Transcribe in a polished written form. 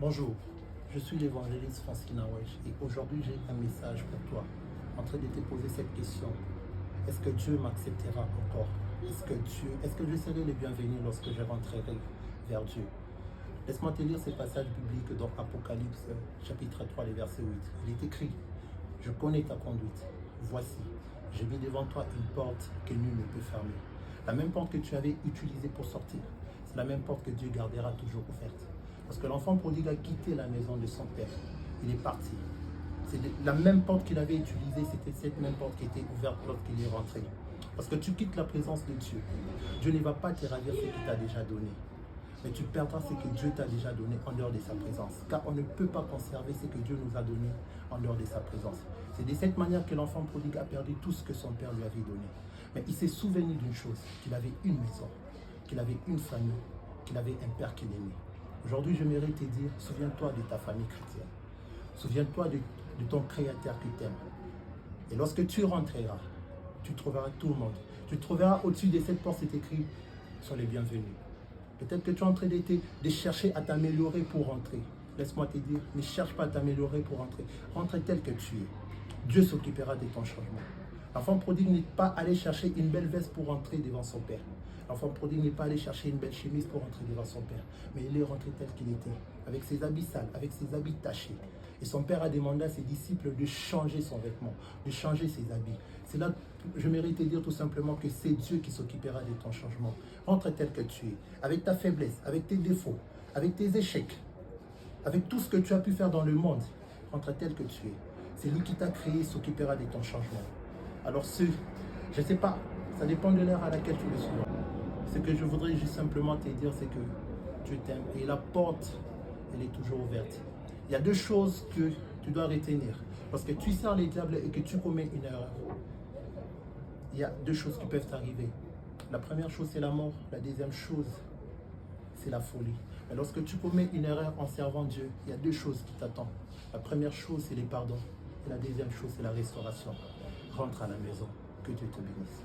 Bonjour, je suis l'évangéliste Francine Awesh et aujourd'hui j'ai un message pour toi en train de te poser cette question. Est-ce que Dieu m'acceptera encore? Est-ce que je serai le bienvenu lorsque je rentrerai vers Dieu? Laisse-moi te lire ce passage biblique dans Apocalypse chapitre 3, le verset 8. Il est écrit, je connais ta conduite. Voici, j'ai mis devant toi une porte que nul ne peut fermer. La même porte que tu avais utilisée pour sortir, c'est la même porte que Dieu gardera toujours ouverte. Parce que l'enfant prodigue a quitté la maison de son père. Il est parti. C'est la même porte qu'il avait utilisée, c'était cette même porte qui était ouverte lorsqu'il est rentré. Parce que tu quittes la présence de Dieu. Dieu ne va pas te ravir ce qu'il t'a déjà donné. Mais tu perdras ce que Dieu t'a déjà donné en dehors de sa présence. Car on ne peut pas conserver ce que Dieu nous a donné en dehors de sa présence. C'est de cette manière que l'enfant prodigue a perdu tout ce que son père lui avait donné. Mais il s'est souvenu d'une chose, qu'il avait une maison, qu'il avait une famille, qu'il avait un père qu'il aimait. Aujourd'hui, j'aimerais te dire, souviens-toi de ta famille chrétienne. Souviens-toi de ton Créateur qui t'aime. Et lorsque tu rentreras, tu trouveras tout le monde. Tu trouveras au-dessus de cette porte, c'est écrit, sois les bienvenus. Peut-être que tu es en train de chercher à t'améliorer pour rentrer. Laisse-moi te dire, ne cherche pas à t'améliorer pour rentrer. Rentre tel que tu es. Dieu s'occupera de ton changement. L'enfant prodigue n'est pas allé chercher une belle veste pour rentrer devant son père. L'enfant prodigue n'est pas allé chercher une belle chemise pour rentrer devant son père. Mais il est rentré tel qu'il était, avec ses habits sales, avec ses habits tachés. Et son père a demandé à ses disciples de changer son vêtement, de changer ses habits. C'est là, je mérite de dire tout simplement que c'est Dieu qui s'occupera de ton changement. Rentre tel que tu es, avec ta faiblesse, avec tes défauts, avec tes échecs, avec tout ce que tu as pu faire dans le monde. Rentre tel que tu es. C'est lui qui t'a créé, s'occupera de ton changement. Alors je ne sais pas, ça dépend de l'heure à laquelle tu le suis. Ce que je voudrais juste simplement te dire, c'est que Dieu t'aime et la porte, elle est toujours ouverte. Il y a deux choses que tu dois retenir. Lorsque tu sers les diables et que tu commets une erreur, il y a deux choses qui peuvent t'arriver. La première chose, c'est la mort. La deuxième chose, c'est la folie. Mais lorsque tu commets une erreur en servant Dieu, il y a deux choses qui t'attendent. La première chose, c'est les pardons. Et la deuxième chose, c'est la restauration. Rentre à la maison. Que Dieu te bénisse.